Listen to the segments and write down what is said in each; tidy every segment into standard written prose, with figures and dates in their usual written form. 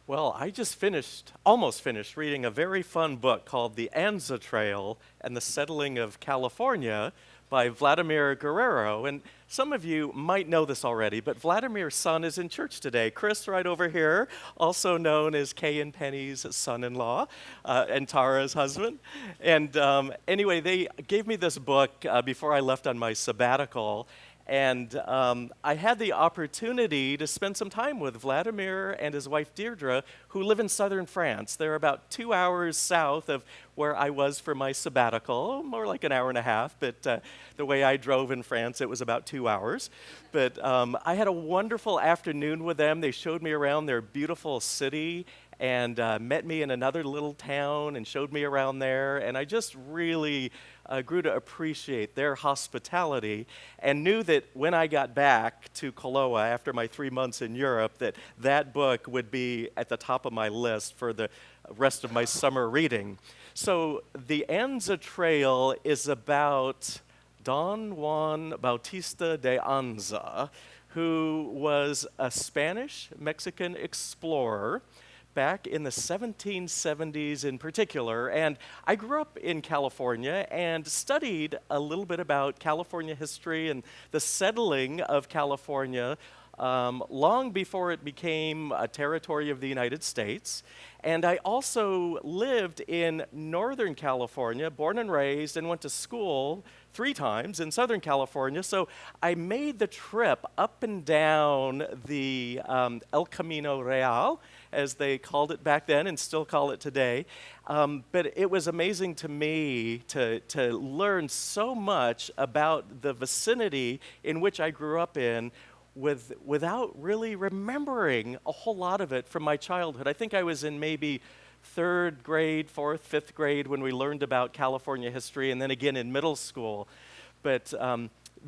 Well, I just almost finished reading a very fun book called The Anza Trail and the Settling of California by Vladimir Guerrero. And some of you might know this already, but Vladimir's son is in church today. Chris, right over here, also known as Kay and Penny's son-in-law and Tara's husband. And anyway, they gave me this book before I left on my sabbatical. And I had the opportunity to spend some time with Vladimir and his wife Deirdre, who live in southern France. They're about 2 hours south of where I was for my sabbatical, more like an hour and a half, but the way I drove in France, it was about 2 hours. But I had a wonderful afternoon with them. They showed me around their beautiful city and met me in another little town and showed me around there. And I just really grew to appreciate their hospitality and knew that when I got back to Kōloa after my 3 months in Europe, that that book would be at the top of my list for the rest of my summer reading. So the Anza Trail is about Don Juan Bautista de Anza, who was a Spanish-Mexican explorer back in the 1770s in particular. And I grew up in California and studied a little bit about California history and the settling of California long before it became a territory of the United States. And I also lived in Northern California, born and raised, and went to school 3 times in Southern California. So I made the trip up and down the El Camino Real, as they called it back then and still call it today. But it was amazing to me to learn so much about the vicinity in which I grew up in without really remembering a whole lot of it from my childhood. I think I was in maybe 3rd grade, 4th, 5th grade when we learned about California history, and then again in middle school. But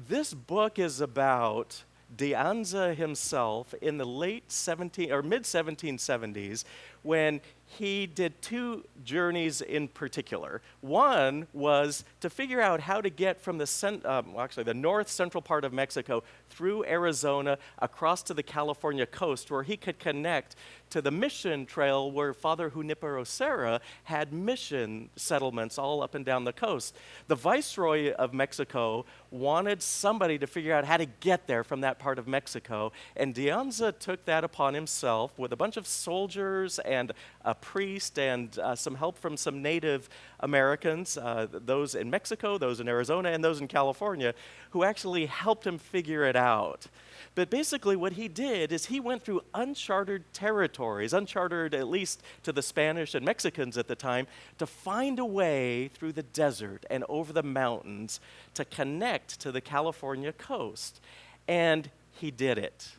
this book is about De Anza himself in the late mid 1770s, when he did 2 journeys in particular. One was to figure out how to get from the north central part of Mexico through Arizona across to the California coast, where he could connect to the mission trail where Father Junipero Serra had mission settlements all up and down the coast. The Viceroy of Mexico wanted somebody to figure out how to get there from that part of Mexico, and De Anza took that upon himself with a bunch of soldiers and a priest and some help from some Native Americans, those in Mexico, those in Arizona, and those in California, who actually helped him figure it out. But basically what he did is he went through uncharted territories, uncharted at least to the Spanish and Mexicans at the time, to find a way through the desert and over the mountains to connect to the California coast. And he did it.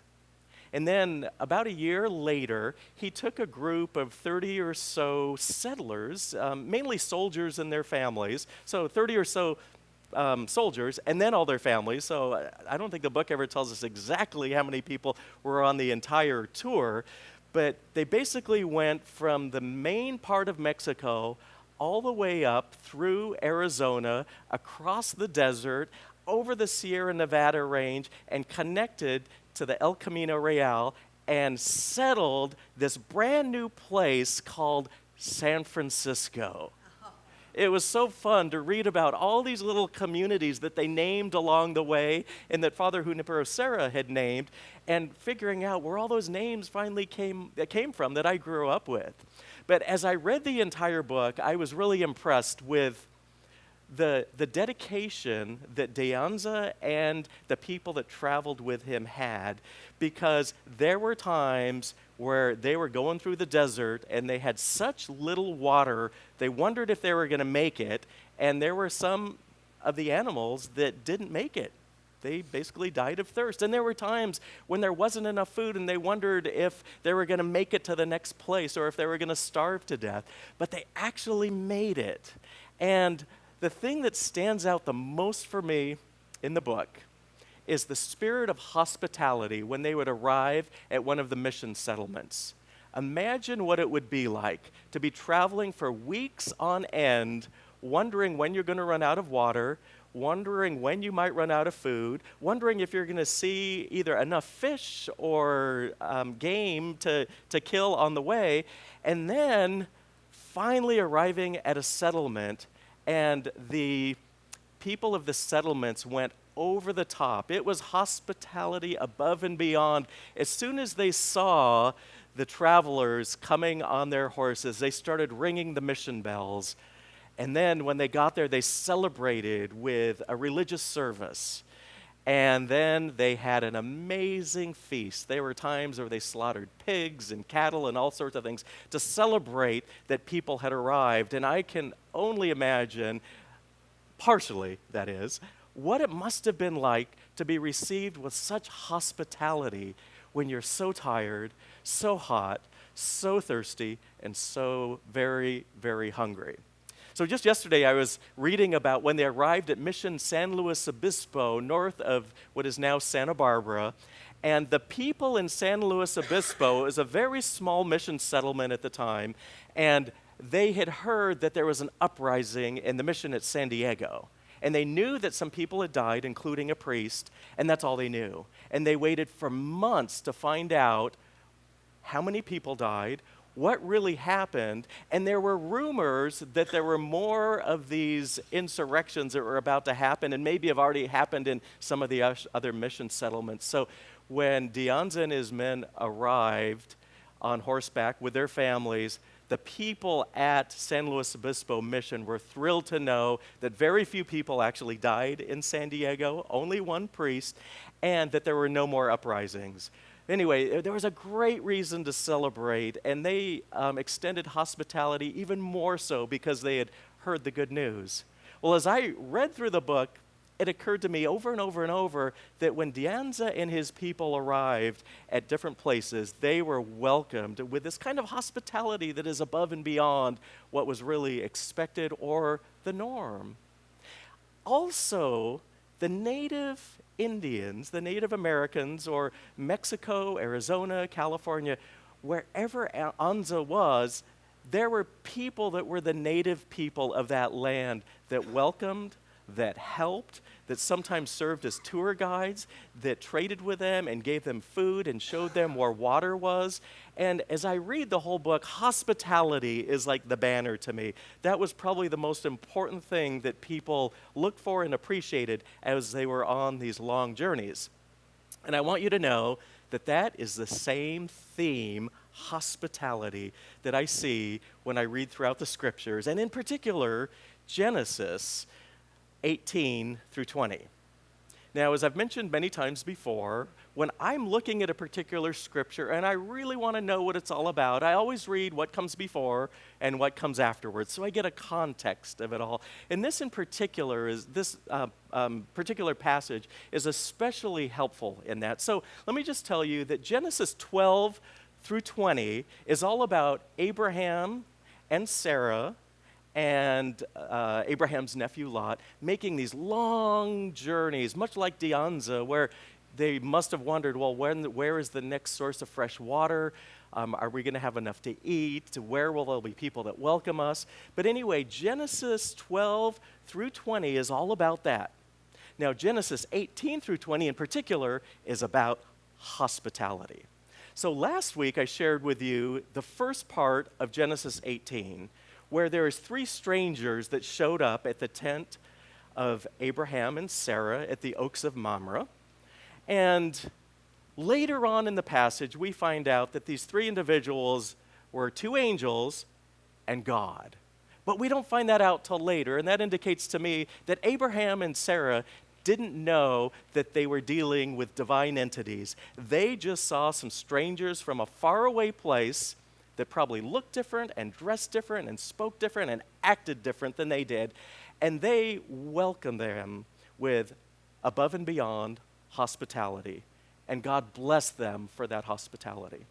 And then about a year later, he took a group of 30 or so settlers, mainly soldiers and their families, so 30 or so soldiers, and then all their families. So I don't think the book ever tells us exactly how many people were on the entire tour, but they basically went from the main part of Mexico all the way up through Arizona, across the desert, over the Sierra Nevada range, and connected to the El Camino Real and settled this brand new place called San Francisco. It was so fun to read about all these little communities that they named along the way and that Father Junipero Serra had named, and figuring out where all those names finally came from that I grew up with. But as I read the entire book, I was really impressed with the dedication that De Anza and the people that traveled with him had, because there were times where they were going through the desert and they had such little water, they wondered if they were going to make it, and there were some of the animals that didn't make it. They basically died of thirst. And there were times when there wasn't enough food and they wondered if they were going to make it to the next place or if they were going to starve to death. But they actually made it. And the thing that stands out the most for me in the book is the spirit of hospitality when they would arrive at one of the mission settlements. Imagine what it would be like to be traveling for weeks on end, wondering when you're going to run out of water, wondering when you might run out of food, wondering if you're going to see either enough fish or game to kill on the way, and then finally arriving at a settlement, and the people of the settlements went over the top. It was hospitality above and beyond. As soon as they saw the travelers coming on their horses, they started ringing the mission bells. And then when they got there, they celebrated with a religious service. And then they had an amazing feast. There were times where they slaughtered pigs and cattle and all sorts of things to celebrate that people had arrived. And I can only imagine, partially that is, what it must have been like to be received with such hospitality when you're so tired, so hot, so thirsty, and so very, very hungry. So just yesterday, I was reading about when they arrived at Mission San Luis Obispo, north of what is now Santa Barbara. And the people in San Luis Obispo is a very small mission settlement at the time. And they had heard that there was an uprising in the mission at San Diego. And they knew that some people had died, including a priest, and that's all they knew. And they waited for months to find out how many people died, what really happened, and there were rumors that there were more of these insurrections that were about to happen and maybe have already happened in some of the other mission settlements. So when De Anza and his men arrived on horseback with their families, the people at San Luis Obispo Mission were thrilled to know that very few people actually died in San Diego, only one priest, and that there were no more uprisings. Anyway, there was a great reason to celebrate, and they extended hospitality even more so because they had heard the good news. Well, as I read through the book, it occurred to me over and over and over that when De Anza and his people arrived at different places, they were welcomed with this kind of hospitality that is above and beyond what was really expected or the norm. Also, the native Indians, the Native Americans, or Mexico, Arizona, California, wherever Anza was, there were people that were the native people of that land that welcomed, that helped, that sometimes served as tour guides, that traded with them and gave them food and showed them where water was. And as I read the whole book, hospitality is like the banner to me. That was probably the most important thing that people looked for and appreciated as they were on these long journeys. And I want you to know that that is the same theme, hospitality, that I see when I read throughout the scriptures, and in particular, Genesis 18 through 20. Now, as I've mentioned many times before, when I'm looking at a particular scripture and I really want to know what it's all about, I always read what comes before and what comes afterwards, so I get a context of it all. And this in particular is this particular passage is especially helpful in that. So let me just tell you that Genesis 12 through 20 is all about Abraham and Sarah and Abraham's nephew Lot making these long journeys, much like De Anza, where they must have wondered, well, where is the next source of fresh water? Are we going to have enough to eat? Where will there be people that welcome us? But anyway, Genesis 12 through 20 is all about that. Now, Genesis 18 through 20 in particular is about hospitality. So last week I shared with you the first part of Genesis 18, where there is three strangers that showed up at the tent of Abraham and Sarah at the Oaks of Mamre. And later on in the passage, we find out that these three individuals were two angels and God. But we don't find that out till later, and that indicates to me that Abraham and Sarah didn't know that they were dealing with divine entities. They just saw some strangers from a faraway place that probably looked different and dressed different and spoke different and acted different than they did. And they welcomed them with above and beyond hospitality. And God blessed them for that hospitality.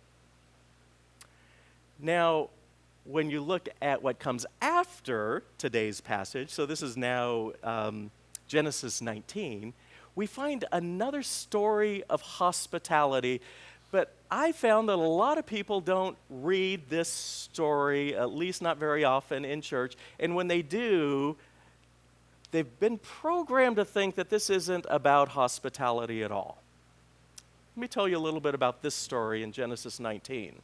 Now, when you look at what comes after today's passage, so this is now Genesis 19, we find another story of hospitality. But I found that a lot of people don't read this story, at least not very often in church. And when they do, they've been programmed to think that this isn't about hospitality at all. Let me tell you a little bit about this story in Genesis 19.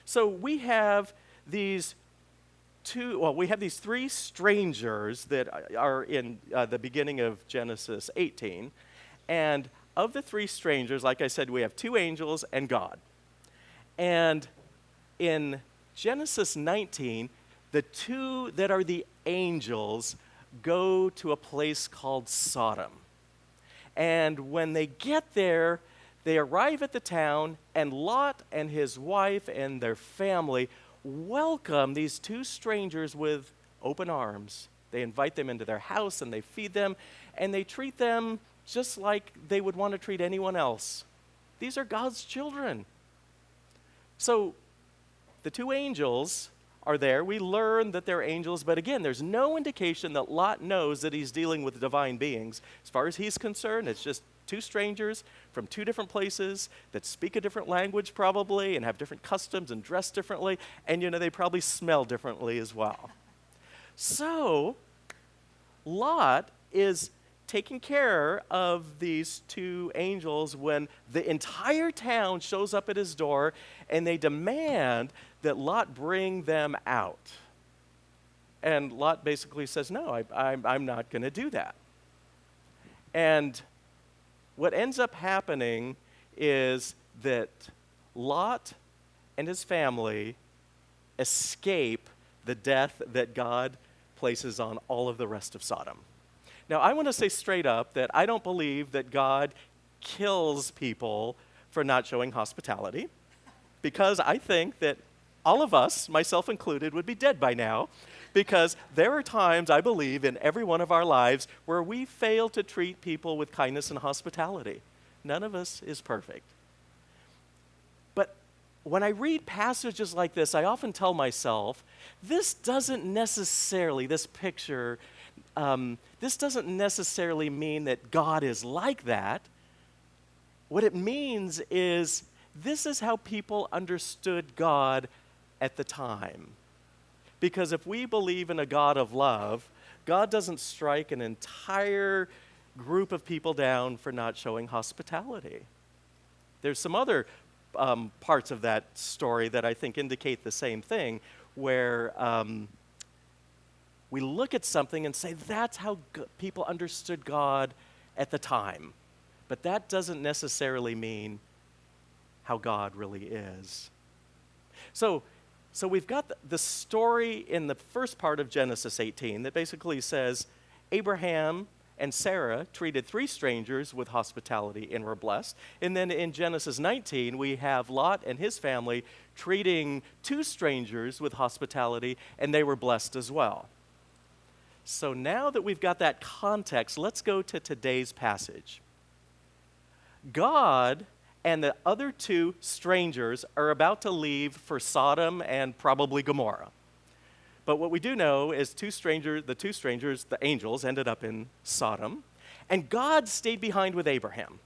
So we have these three strangers that are in the beginning of Genesis 18. And of the three strangers, like I said, we have two angels and God. And in Genesis 19, the two that are the angels go to a place called Sodom. And when they get there, they arrive at the town, and Lot and his wife and their family welcome these two strangers with open arms. They invite them into their house, and they feed them, and they treat them just like they would want to treat anyone else. These are God's children. So the two angels are there. We learn that they're angels, but again, there's no indication that Lot knows that he's dealing with divine beings. As far as he's concerned, it's just two strangers from two different places that speak a different language probably and have different customs and dress differently, and they probably smell differently as well. So Lot is taking care of these two angels when the entire town shows up at his door and they demand that Lot bring them out. And Lot basically says, no, I'm not going to do that. And what ends up happening is that Lot and his family escape the death that God places on all of the rest of Sodom. Now, I want to say straight up that I don't believe that God kills people for not showing hospitality, because I think that all of us, myself included, would be dead by now, because there are times, I believe, in every one of our lives where we fail to treat people with kindness and hospitality. None of us is perfect. But when I read passages like this, I often tell myself, this doesn't necessarily mean that God is like that. What it means is this is how people understood God at the time. Because if we believe in a God of love, God doesn't strike an entire group of people down for not showing hospitality. There's some other parts of that story that I think indicate the same thing, where we look at something and say, that's how people understood God at the time. But that doesn't necessarily mean how God really is. So we've got the story in the first part of Genesis 18 that basically says Abraham and Sarah treated three strangers with hospitality and were blessed. And then in Genesis 19, we have Lot and his family treating two strangers with hospitality, and they were blessed as well. So now that we've got that context, let's go to today's passage. God and the other two strangers are about to leave for Sodom and probably Gomorrah. But what we do know is the angels, ended up in Sodom, and God stayed behind with Abraham.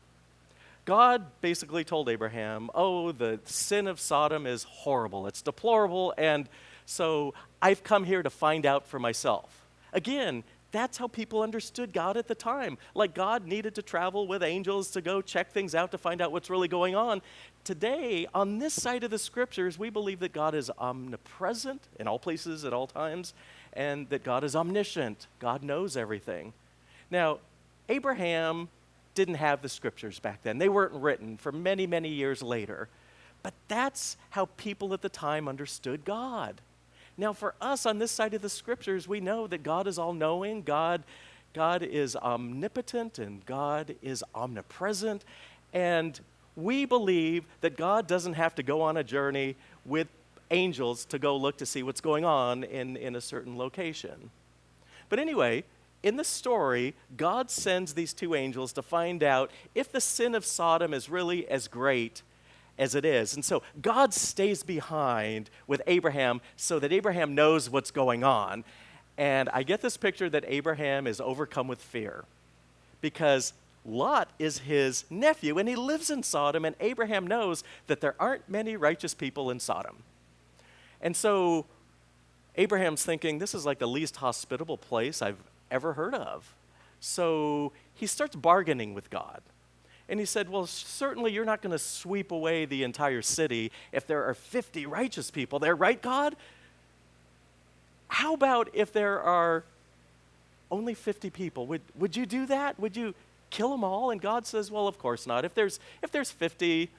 God basically told Abraham, the sin of Sodom is horrible, it's deplorable, and so I've come here to find out for myself. Again, that's how people understood God at the time. Like God needed to travel with angels to go check things out to find out what's really going on. Today, on this side of the scriptures, we believe that God is omnipresent in all places at all times, and that God is omniscient. God knows everything. Now, Abraham didn't have the scriptures back then. They weren't written for many, many years later. But that's how people at the time understood God. Now, for us on this side of the scriptures, we know that God is all-knowing, God is omnipotent, and God is omnipresent. And we believe that God doesn't have to go on a journey with angels to go look to see what's going on in a certain location. But anyway, in the story, God sends these two angels to find out if the sin of Sodom is really as great as it is. And so God stays behind with Abraham so that Abraham knows what's going on. And I get this picture that Abraham is overcome with fear because Lot is his nephew and he lives in Sodom, and Abraham knows that there aren't many righteous people in Sodom. And so Abraham's thinking, this is like the least hospitable place I've ever heard of. So he starts bargaining with God. And he said, well, certainly you're not going to sweep away the entire city if there are 50 righteous people there, right, God? How about if there are only 50 people? Would you do that? Would you kill them all? And God says, well, of course not. If there's 50,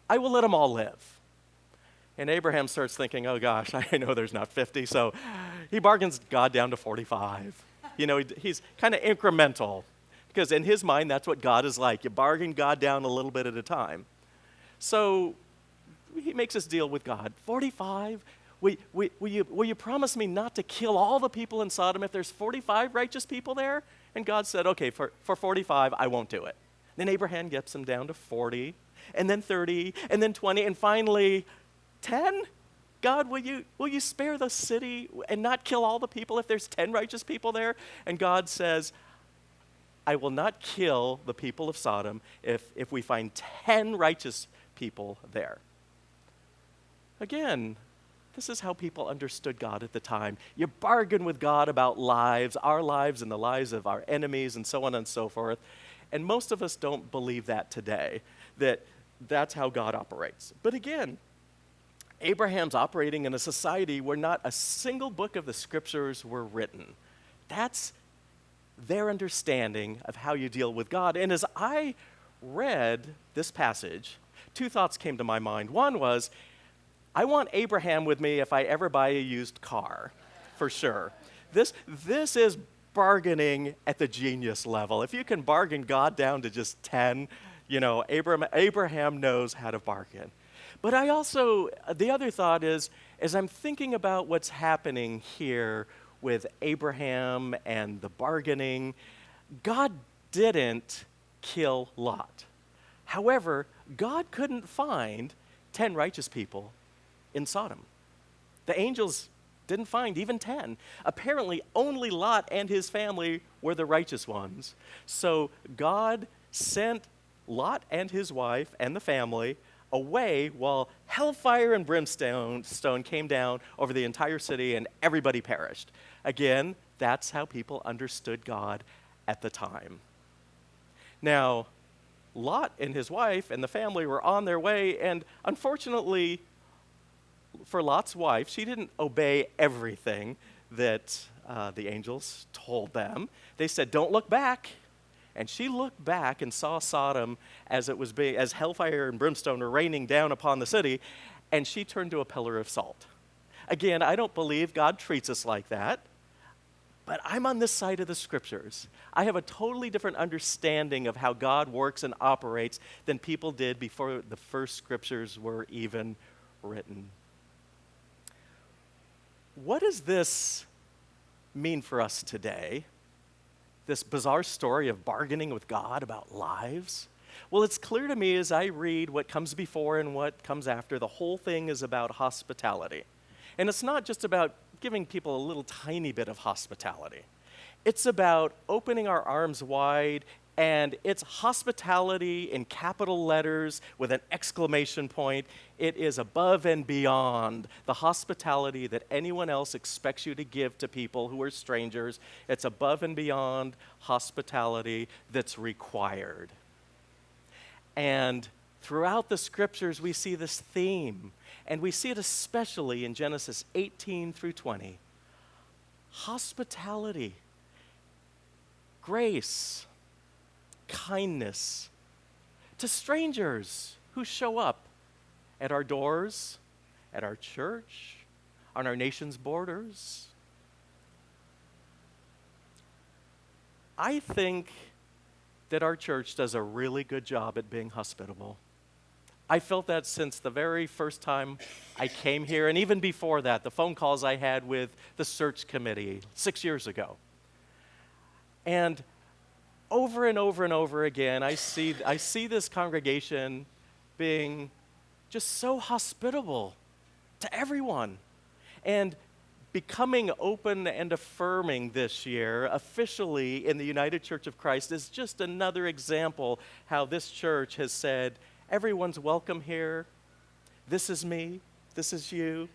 I will let them all live. And Abraham starts thinking, oh gosh, I know there's not 50, so he bargains God down to 45. He's kind of incremental, because in his mind, that's what God is like. You bargain God down a little bit at a time. So he makes this deal with God. 45? Will you promise me not to kill all the people in Sodom if there's 45 righteous people there? And God said, okay, for 45, I won't do it. Then Abraham gets him down to 40, and then 30, and then 20, and finally 10? God, will you spare the city and not kill all the people if there's 10 righteous people there? And God says, I will not kill the people of Sodom if we find 10 righteous people there. Again, this is how people understood God at the time. You bargain with God about lives, our lives and the lives of our enemies and so on and so forth. And most of us don't believe that today, that's how God operates. But again, Abraham's operating in a society where not a single book of the scriptures were written. That's their understanding of how you deal with God. And as I read this passage, two thoughts came to my mind. One was, I want Abraham with me if I ever buy a used car, for sure. This is bargaining at the genius level. If you can bargain God down to just 10, Abraham knows how to bargain. But the other thought is, as I'm thinking about what's happening here with Abraham and the bargaining, God didn't kill Lot. However, God couldn't find 10 righteous people in Sodom. The angels didn't find even 10. Apparently, only Lot and his family were the righteous ones. So God sent Lot and his wife and the family away while hellfire and brimstone came down over the entire city and everybody perished. Again, that's how people understood God at the time. Now, Lot and his wife and the family were on their way, and unfortunately for Lot's wife, she didn't obey everything that the angels told them. They said, don't look back. And she looked back and saw Sodom as hellfire and brimstone were raining down upon the city, and she turned to a pillar of salt. Again, I don't believe God treats us like that, but I'm on this side of the scriptures. I have a totally different understanding of how God works and operates than people did before the first scriptures were even written. What does this mean for us today? This bizarre story of bargaining with God about lives? Well, it's clear to me as I read what comes before and what comes after, the whole thing is about hospitality. And it's not just about giving people a little tiny bit of hospitality. It's about opening our arms wide, and it's hospitality in capital letters with an exclamation point. It is above and beyond the hospitality that anyone else expects you to give to people who are strangers. It's above and beyond hospitality that's required. And throughout the scriptures, we see this theme, and we see it especially in Genesis 18 through 20. Hospitality, grace, kindness to strangers who show up at our doors, at our church, on our nation's borders. I think that our church does a really good job at being hospitable. I felt that since the very first time I came here, and even before that, the phone calls I had with the search committee 6 years ago. And over and over and over again, I see this congregation being just so hospitable to everyone, and becoming open and affirming this year officially in the United Church of Christ is just another example how this church has said, everyone's welcome here. This is me. This is you.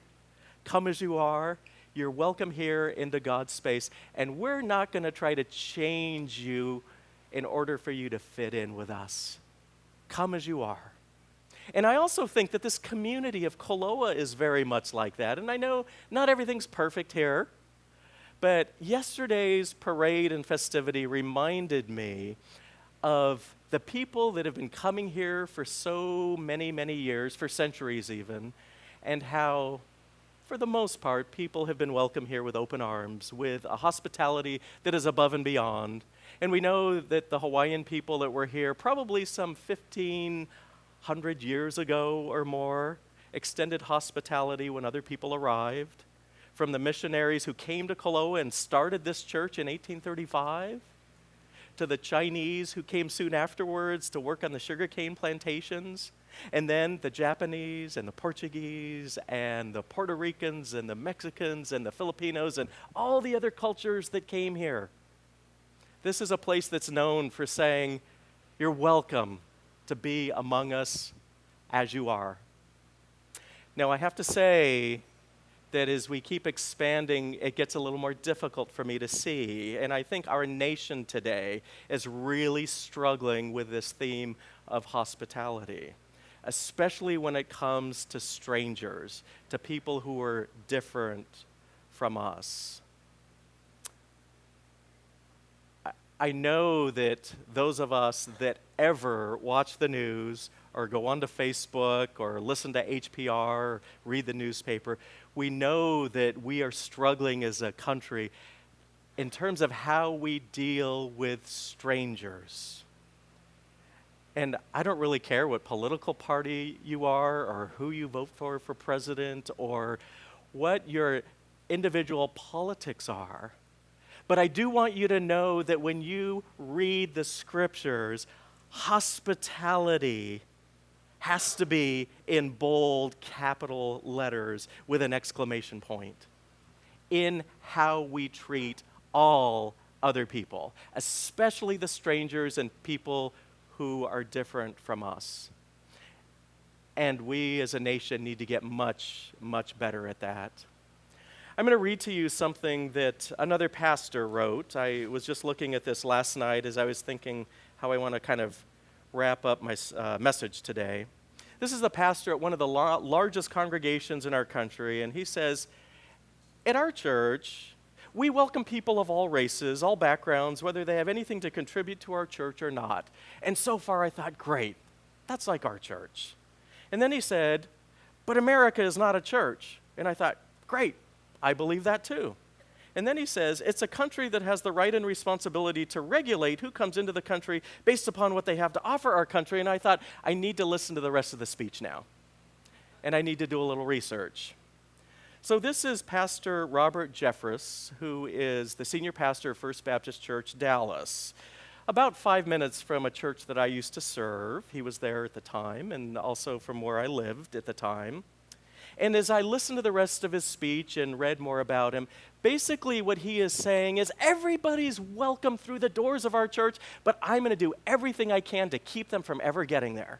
Come as you are. You're welcome here into God's space, and we're not going to try to change you in order for you to fit in with us. Come as you are. And I also think that this community of Kōloa is very much like that. And I know not everything's perfect here, but yesterday's parade and festivity reminded me of the people that have been coming here for so many, many years, for centuries even, and how, for the most part, people have been welcomed here with open arms, with a hospitality that is above and beyond. And we know that the Hawaiian people that were here probably some 1,500 years ago or more extended hospitality when other people arrived. From the missionaries who came to Kōloa and started this church in 1835, to the Chinese who came soon afterwards to work on the sugarcane plantations, and then the Japanese and the Portuguese and the Puerto Ricans and the Mexicans and the Filipinos and all the other cultures that came here. This is a place that's known for saying, you're welcome to be among us as you are. Now, I have to say that as we keep expanding, it gets a little more difficult for me to see. And I think our nation today is really struggling with this theme of hospitality, especially when it comes to strangers, to people who are different from us. I know that those of us that ever watch the news or go onto Facebook or listen to HPR or read the newspaper, we know that we are struggling as a country in terms of how we deal with strangers. And I don't really care what political party you are or who you vote for president or what your individual politics are. But I do want you to know that when you read the scriptures, hospitality has to be in bold capital letters with an exclamation point in how we treat all other people, especially the strangers and people who are different from us. And we as a nation need to get much, much better at that. I'm going to read to you something that another pastor wrote. I was just looking at this last night as I was thinking how I want to kind of wrap up my message today. This is the pastor at one of the largest congregations in our country, and he says, "At our church, we welcome people of all races, all backgrounds, whether they have anything to contribute to our church or not." And so far I thought, great, that's like our church. And then he said, "But America is not a church." And I thought, great, I believe that too. And then he says, "It's a country that has the right and responsibility to regulate who comes into the country based upon what they have to offer our country." And I thought, I need to listen to the rest of the speech now. And I need to do a little research. So this is Pastor Robert Jeffress, who is the senior pastor of First Baptist Church, Dallas. About 5 minutes from a church that I used to serve. He was there at the time, and also from where I lived at the time. And as I listened to the rest of his speech and read more about him, basically what he is saying is everybody's welcome through the doors of our church, but I'm going to do everything I can to keep them from ever getting there.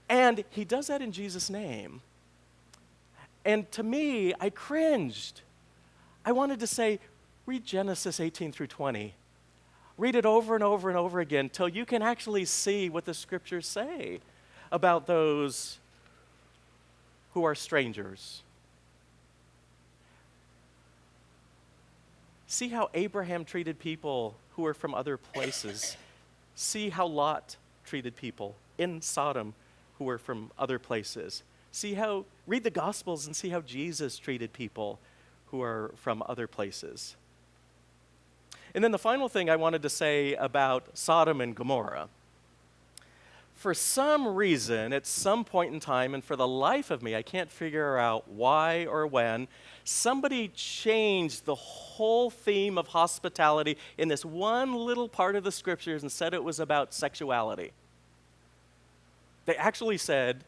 And he does that in Jesus' name. And to me, I cringed. I wanted to say, read Genesis 18 through 20. Read it over and over and over again till you can actually see what the scriptures say about those who are strangers. See how Abraham treated people who are from other places. See how Lot treated people in Sodom who were from other places. Read the Gospels and see how Jesus treated people who are from other places. And then the final thing I wanted to say about Sodom and Gomorrah. For some reason, at some point in time, and for the life of me, I can't figure out why or when, somebody changed the whole theme of hospitality in this one little part of the scriptures and said it was about sexuality. They actually said,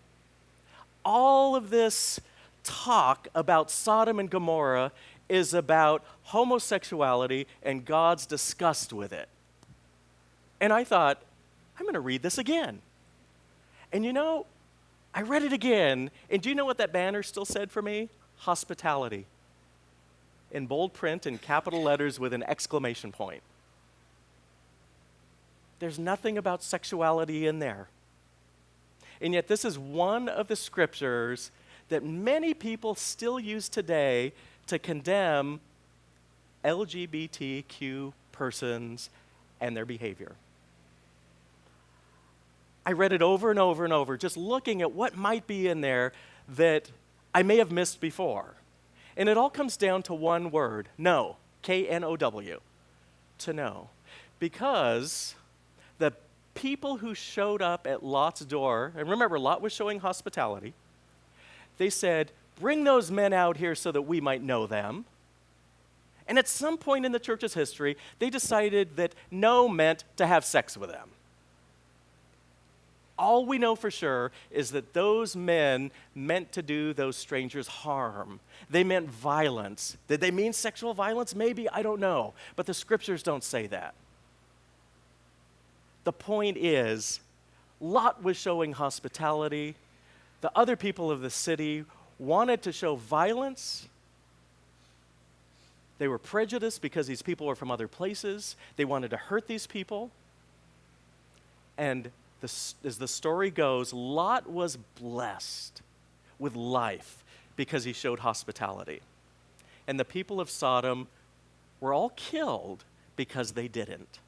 all of this talk about Sodom and Gomorrah is about homosexuality and God's disgust with it. And I thought, I'm going to read this again. And you know, I read it again, and do you know what that banner still said for me? Hospitality. in bold print in capital letters with an exclamation point. There's nothing about sexuality in there. And yet this is one of the scriptures that many people still use today to condemn LGBTQ persons and their behavior. I read it over and over and over, just looking at what might be in there that I may have missed before. And it all comes down to one word, know, K-N-O-W, to know. Because the people who showed up at Lot's door, and remember, Lot was showing hospitality, they said, bring those men out here so that we might know them. And at some point in the church's history, they decided that know meant to have sex with them. All we know for sure is that those men meant to do those strangers harm. They meant violence. Did they mean sexual violence? Maybe, I don't know. But the scriptures don't say that. The point is, Lot was showing hospitality. The other people of the city wanted to show violence. They were prejudiced because these people were from other places. They wanted to hurt these people. And as the story goes, Lot was blessed with life because he showed hospitality. And the people of Sodom were all killed because they didn't.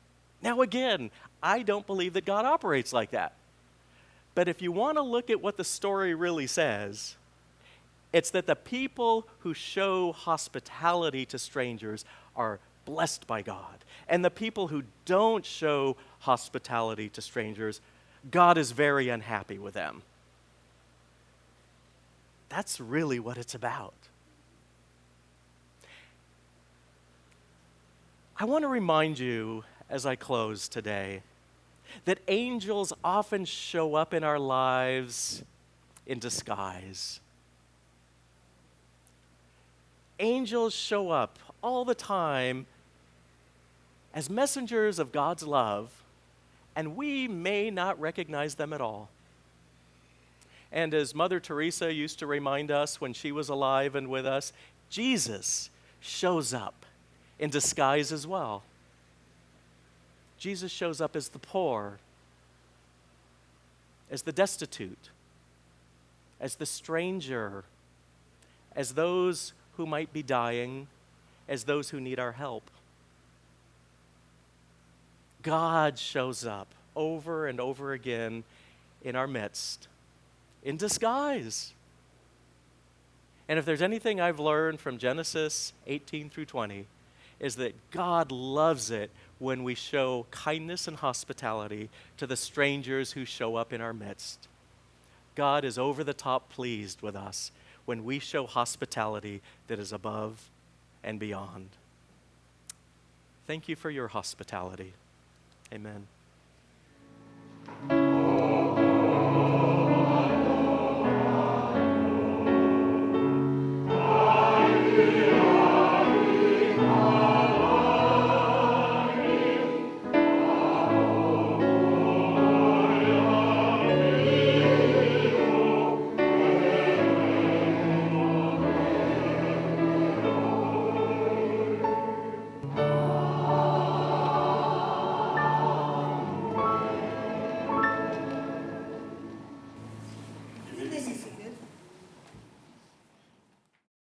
Now again, I don't believe that God operates like that. But if you want to look at what the story really says, it's that the people who show hospitality to strangers are blessed by God. And the people who don't show hospitality to strangers, God is very unhappy with them. That's really what it's about. I want to remind you as I close today that angels often show up in our lives in disguise. Angels show up all the time as messengers of God's love, and we may not recognize them at all. And as Mother Teresa used to remind us when she was alive and with us, Jesus shows up in disguise as well. Jesus shows up as the poor, as the destitute, as the stranger, as those who might be dying, as those who need our help. God shows up over and over again in our midst, in disguise. And if there's anything I've learned from Genesis 18 through 20, is that God loves it when we show kindness and hospitality to the strangers who show up in our midst. God is over the top pleased with us when we show hospitality that is above and beyond. Thank you for your hospitality. Amen.